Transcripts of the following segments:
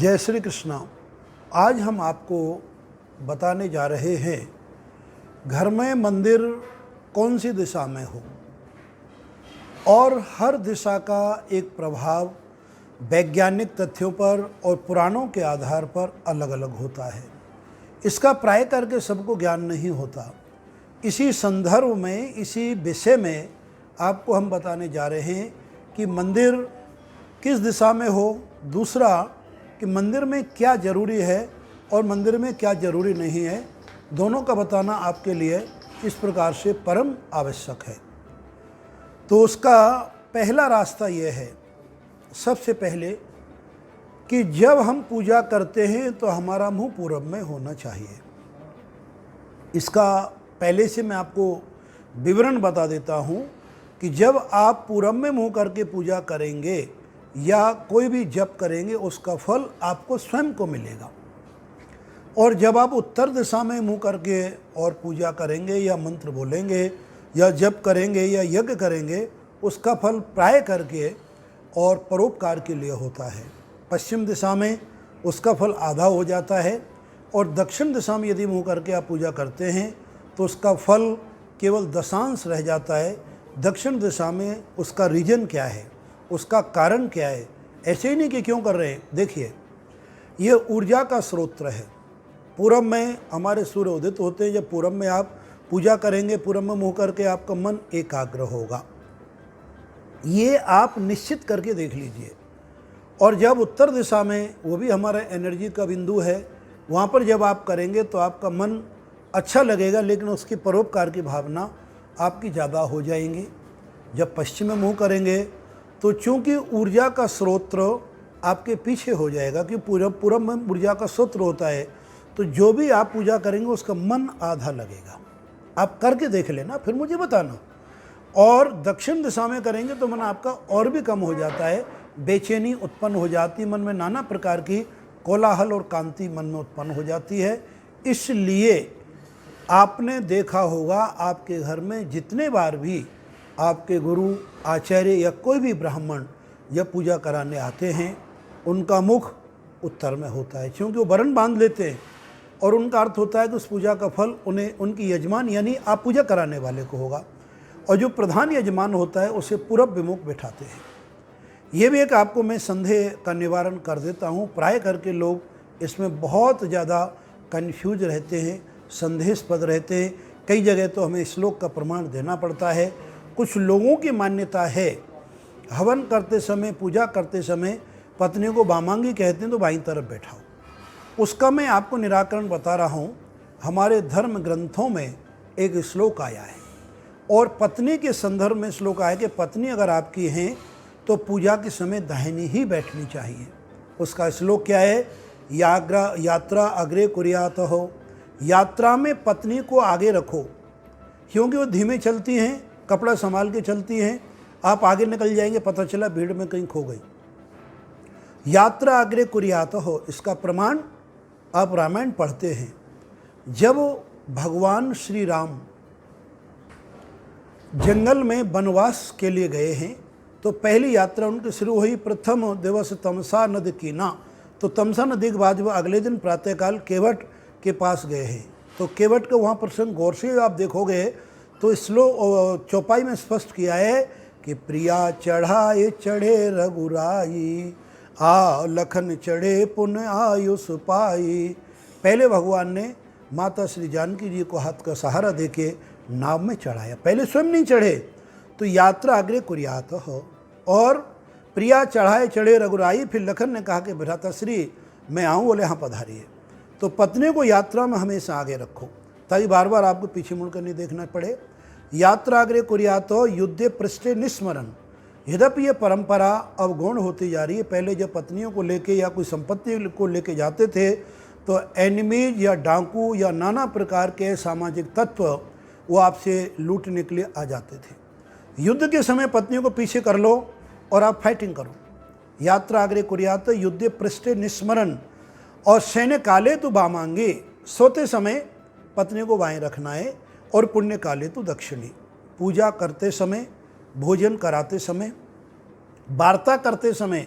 जय श्री कृष्णा। आज हम आपको बताने जा रहे हैं घर में मंदिर कौन सी दिशा में हो, और हर दिशा का एक प्रभाव वैज्ञानिक तथ्यों पर और पुराणों के आधार पर अलग अलग होता है। इसका प्राय करके सबको ज्ञान नहीं होता। इसी संदर्भ में, इसी विषय में आपको हम बताने जा रहे हैं कि मंदिर किस दिशा में हो, दूसरा कि मंदिर में क्या ज़रूरी है और मंदिर में क्या ज़रूरी नहीं है। दोनों का बताना आपके लिए इस प्रकार से परम आवश्यक है। तो उसका पहला रास्ता ये है, सबसे पहले, कि जब हम पूजा करते हैं तो हमारा मुंह पूरब में होना चाहिए। इसका पहले से मैं आपको विवरण बता देता हूँ कि जब आप पूरब में मुंह करके पूजा करेंगे या कोई भी जप करेंगे, उसका फल आपको स्वयं को मिलेगा। और जब आप उत्तर दिशा में मुंह करके और पूजा करेंगे या मंत्र बोलेंगे या जप करेंगे या यज्ञ करेंगे, उसका फल प्राय करके और परोपकार के लिए होता है। पश्चिम दिशा में उसका फल आधा हो जाता है, और दक्षिण दिशा में यदि मुंह करके आप पूजा करते हैं तो उसका फल केवल दशांश रह जाता है। दक्षिण दिशा में उसका रीजन क्या है, उसका कारण क्या है, ऐसे ही नहीं कि क्यों कर रहे हैं। देखिए, ये ऊर्जा का स्रोत है। पूरब में हमारे सूर्य उदित होते हैं। जब पूरब में आप पूजा करेंगे, पूरब में मुँह करके, आपका मन एकाग्र होगा। ये आप निश्चित करके देख लीजिए। और जब उत्तर दिशा में, वो भी हमारा एनर्जी का बिंदु है, वहाँ पर जब आप करेंगे तो आपका मन अच्छा लगेगा, लेकिन उसकी परोपकार की भावना आपकी ज़्यादा हो जाएंगी। जब पश्चिम में मुँह करेंगे तो चूंकि ऊर्जा का स्रोत आपके पीछे हो जाएगा, कि पूरब में ऊर्जा का स्रोत होता है, तो जो भी आप पूजा करेंगे उसका मन आधा लगेगा। आप करके देख लेना, फिर मुझे बताना। और दक्षिण दिशा में करेंगे तो मन आपका और भी कम हो जाता है, बेचैनी उत्पन्न हो जाती, मन में नाना प्रकार की कोलाहल और कांति मन में उत्पन्न हो जाती है। इसलिए आपने देखा होगा, आपके घर में जितने बार भी आपके गुरु, आचार्य या कोई भी ब्राह्मण जब पूजा कराने आते हैं, उनका मुख उत्तर में होता है, क्योंकि वो वरण बांध लेते हैं और उनका अर्थ होता है कि उस पूजा का फल उन्हें, उनकी यजमान यानी आप पूजा कराने वाले को होगा। और जो प्रधान यजमान होता है उसे पूरब विमुख बैठाते हैं। ये भी एक आपको मैं संदेह का निवारण कर देता हूँ। प्राय करके लोग इसमें बहुत ज़्यादा कन्फ्यूज रहते हैं, संदेहास्पद रहते हैं। कई जगह तो हमें श्लोक का प्रमाण देना पड़ता है। कुछ लोगों की मान्यता है, हवन करते समय, पूजा करते समय पत्नी को वामांगी कहते हैं, तो बाईं तरफ बैठाओ। उसका मैं आपको निराकरण बता रहा हूँ। हमारे धर्म ग्रंथों में एक श्लोक आया है, और पत्नी के संदर्भ में श्लोक आया कि पत्नी अगर आपकी हैं तो पूजा के समय दाहिनी ही बैठनी चाहिए। उसका श्लोक क्या है? यात्रा अग्रे कुर्यात हो। यात्रा में पत्नी को आगे रखो, क्योंकि वो धीमे चलती हैं, कपड़ा संभाल के चलती हैं। आप आगे निकल जाएंगे, पता चला भीड़ में कहीं खो गई। यात्रा अग्रे कुर्यात हो, इसका प्रमाण आप रामायण पढ़ते हैं। जब भगवान श्री राम जंगल में वनवास के लिए गए हैं, तो पहली यात्रा उनकी शुरू हुई। प्रथम दिवस तमसा नदी कीना, तो तमसा नदी के बाद वह अगले दिन प्रातःकाल केवट के पास गए हैं। तो केवट का वहाँ प्रसंग गौर से आप देखोगे तो श्लोक चौपाई में स्पष्ट किया है कि प्रिया चढ़ाए चढ़े रघुराई, आ लखन चढ़े पुन आयुष पाई। पहले भगवान ने माता श्री जानकी जी को हाथ का सहारा देके नाव में चढ़ाया, पहले स्वयं नहीं चढ़े। तो यात्रा अग्रे कुर्यात हो। और प्रिया चढ़ाए चढ़े रघुराई, फिर लखन ने कहा कि भ्राता श्री मैं आऊँ, बोले हाँ पधारिए। तो पत्नी को यात्रा में हमेशा आगे रखो, ताकि बार बार आपको पीछे मुड़कर नहीं देखना पड़े। यात्रा अग्रे कुर्यात हो, युद्धे पृष्ठे निस्मरण। यद्यपि ये परंपरा अब गौण होती जा रही है। पहले जब पत्नियों को लेके या कोई संपत्ति को लेके जाते थे, तो एनिमीज या डाकू या नाना प्रकार के सामाजिक तत्व वो आपसे लूटने के लिए आ जाते थे। युद्ध के समय पत्नियों को पीछे कर लो और आप फाइटिंग करो। यात्रा अग्रे कुर्यात युद्धे पृष्ठे निस्मरण। और शयन काले तो वामांगे, सोते समय पत्नी को बाएं रखना है, और पुण्य काले तो दक्षिणी। पूजा करते समय, भोजन कराते समय, वार्ता करते समय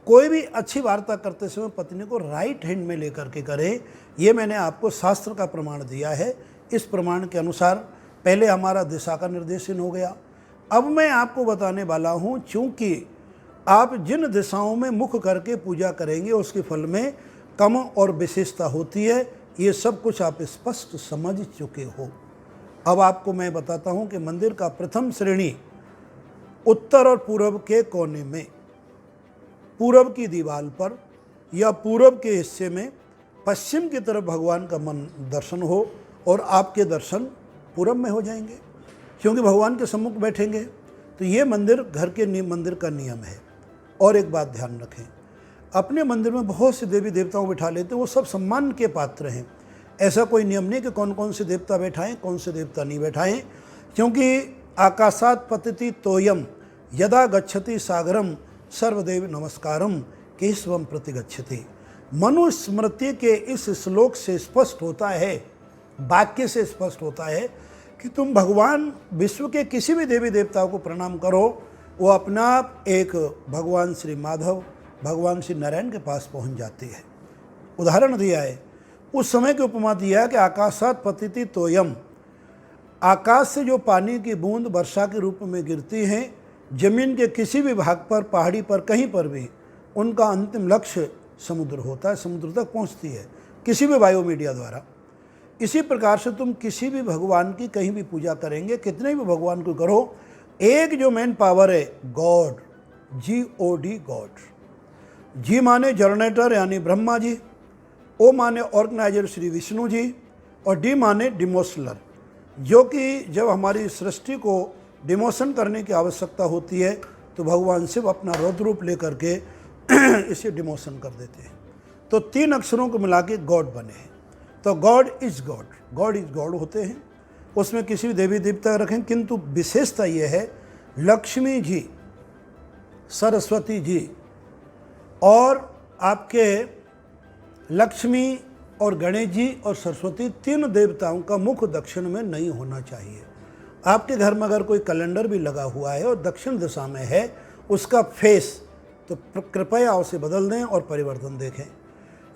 कोई भी अच्छी वार्ता करते समय पत्नी को राइट हैंड में लेकर के करें। ये मैंने आपको शास्त्र का प्रमाण दिया है। इस प्रमाण के अनुसार पहले हमारा दिशा का निर्देशन हो गया। अब मैं आपको बताने वाला हूँ, चूँकि आप जिन दिशाओं में मुख करके पूजा करेंगे उसके फल में कम और विशेषता होती है। ये सब कुछ आप स्पष्ट समझ चुके हो। अब आपको मैं बताता हूँ कि मंदिर का प्रथम श्रेणी उत्तर और पूर्व के कोने में, पूर्व की दीवार पर या पूर्व के हिस्से में पश्चिम की तरफ भगवान का मन दर्शन हो और आपके दर्शन पूर्व में हो जाएंगे, क्योंकि भगवान के सम्मुख बैठेंगे। तो ये मंदिर घर के मंदिर का नियम है। और एक बात ध्यान रखें, अपने मंदिर में बहुत से देवी देवताओं बिठा लेते हैं, वो सब सम्मान के पात्र हैं। ऐसा कोई नियम नहीं कि कौन कौन से देवता बैठाएं, कौन से देवता नहीं बैठाएं, क्योंकि आकाशात पतिति तोयम यदा गच्छति सागरम सर्वदेव नमस्कारम केशवम प्रतिगच्छति। मनुस्मृति के इस श्लोक से स्पष्ट होता है, वाक्य से स्पष्ट होता है कि तुम भगवान विश्व के किसी भी देवी देवताओं को प्रणाम करो, वो अपना आप एक भगवान श्री माधव, भगवान श्री नारायण के पास पहुंच जाती है। उदाहरण दिया है, उस समय की उपमा दिया है कि आकाशात पतिति तोयम, आकाश से जो पानी की बूंद वर्षा के रूप में गिरती हैं, जमीन के किसी भी भाग पर, पहाड़ी पर, कहीं पर भी उनका अंतिम लक्ष्य समुद्र होता है, समुद्र तक पहुंचती है किसी भी वायु मीडिया द्वारा। इसी प्रकार से तुम किसी भी भगवान की कहीं भी पूजा करेंगे, कितने भी भगवान को करो, एक जो मेन पावर है गॉड, GOD गॉड। जी माने जनरेटर यानी ब्रह्मा जी, ओ माने ऑर्गेनाइजर श्री विष्णु जी, और डी माने डिमोशनर, जो कि जब हमारी सृष्टि को डिमोशन करने की आवश्यकता होती है तो भगवान शिव अपना रौद्र रूप लेकर के इसे डिमोशन कर देते हैं। तो 3 अक्षरों को मिला के गॉड बने हैं। तो God is God, God is God होते हैं। उसमें किसी भी देवी देवता रखें, किंतु विशेषता यह है लक्ष्मी जी, सरस्वती जी और आपके लक्ष्मी और गणेश जी और सरस्वती, 3 देवताओं का मुख दक्षिण में नहीं होना चाहिए। आपके घर में अगर कोई कैलेंडर भी लगा हुआ है और दक्षिण दिशा में है उसका फेस, तो कृपया उसे बदल दें और परिवर्तन देखें।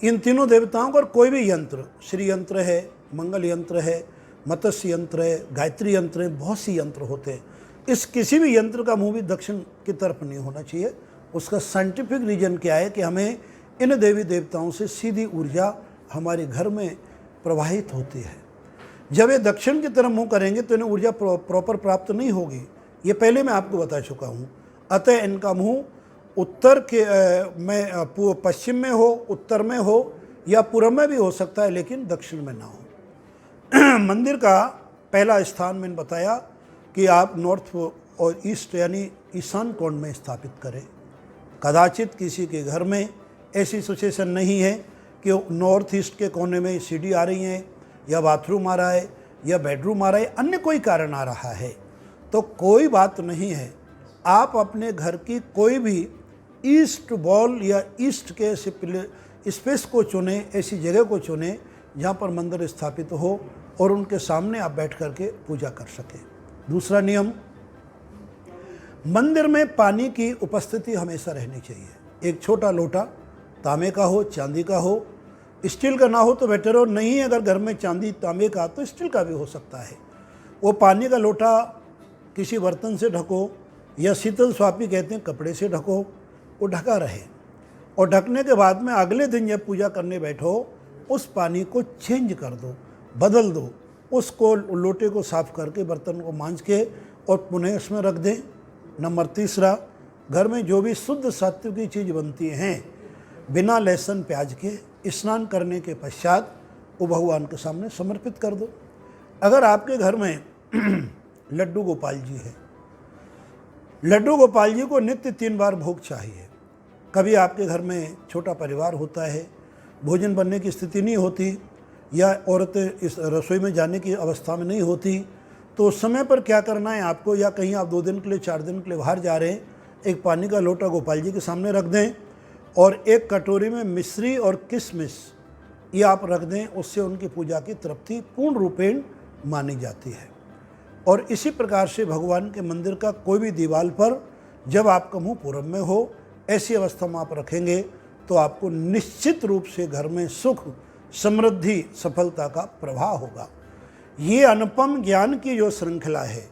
इन तीनों देवताओं पर कोई भी यंत्र, श्री यंत्र है, मंगल यंत्र है, मत्स्य यंत्र है, गायत्री यंत्र है, बहुत सी यंत्र होते हैं। इस किसी भी यंत्र का मुंह भी दक्षिण की तरफ नहीं होना चाहिए। उसका साइंटिफिक रीजन क्या है कि हमें इन देवी देवताओं से सीधी ऊर्जा हमारे घर में प्रवाहित होती है। जब ये दक्षिण की तरफ मुंह करेंगे तो इन्हें ऊर्जा प्रॉपर प्राप्त नहीं होगी, ये पहले मैं आपको बता चुका हूँ। अतः इनका मुंह उत्तर के में, पश्चिम में हो, उत्तर में हो या पूर्व में भी हो सकता है, लेकिन दक्षिण में ना हो। मंदिर का पहला स्थान मैंने बताया कि आप नॉर्थ और ईस्ट यानी ईशान कोण में स्थापित करें। कदाचित किसी के घर में ऐसी सिचुएशन नहीं है कि नॉर्थ ईस्ट के कोने में सीढ़ी आ रही है या बाथरूम आ रहा है या बेडरूम आ रहा है, अन्य कोई कारण आ रहा है, तो कोई बात नहीं है। आप अपने घर की कोई भी ईस्ट वॉल या ईस्ट के स्पेस को चुनें, ऐसी जगह को चुनें जहाँ पर मंदिर स्थापित हो और उनके सामने आप बैठ करके पूजा कर सकें। दूसरा नियम, मंदिर में पानी की उपस्थिति हमेशा रहनी चाहिए। एक छोटा लोटा तांबे का हो, चांदी का हो, स्टील का ना हो तो बेटर हो, नहीं अगर घर में चांदी तांबे का तो स्टील का भी हो सकता है। वो पानी का लोटा किसी बर्तन से ढको या शीतल स्वापी कहते हैं, कपड़े से ढको, वो ढका रहे। और ढकने के बाद में अगले दिन जब पूजा करने बैठो उस पानी को चेंज कर दो, बदल दो, उसको लोटे को साफ करके बर्तन को मांज के और पुनः उसमें रख दें। नंबर तीसरा, घर में जो भी शुद्ध सात्विक की चीज़ बनती हैं बिना लहसुन प्याज के, स्नान करने के पश्चात वो भगवान के सामने समर्पित कर दो। अगर आपके घर में लड्डू गोपाल जी है, लड्डू गोपाल जी को नित्य 3 बार भोग चाहिए। कभी आपके घर में छोटा परिवार होता है, भोजन बनने की स्थिति नहीं होती या औरतें इस रसोई में जाने की अवस्था में नहीं होती, तो उस समय पर क्या करना है आपको, या कहीं आप 2 दिन के लिए 4 दिन के लिए बाहर जा रहे हैं, एक पानी का लोटा गोपाल जी के सामने रख दें और एक कटोरी में मिश्री और किशमिश ये आप रख दें। उससे उनकी पूजा की तृप्ति पूर्ण रूपेण मानी जाती है। और इसी प्रकार से भगवान के मंदिर का कोई भी दीवार पर जब आपका मुँह पूरब में हो ऐसी अवस्था में आप रखेंगे तो आपको निश्चित रूप से घर में सुख, समृद्धि, सफलता का प्रवाह होगा। ये अनुपम ज्ञान की जो श्रृंखला है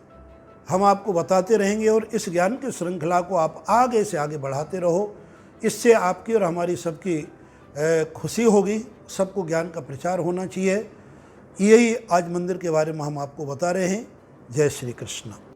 हम आपको बताते रहेंगे और इस ज्ञान की श्रृंखला को आप आगे से आगे बढ़ाते रहो। इससे आपकी और हमारी सबकी खुशी होगी, सबको ज्ञान का प्रचार होना चाहिए। यही आज मंदिर के बारे में हम आपको बता रहे हैं। जय श्री कृष्ण।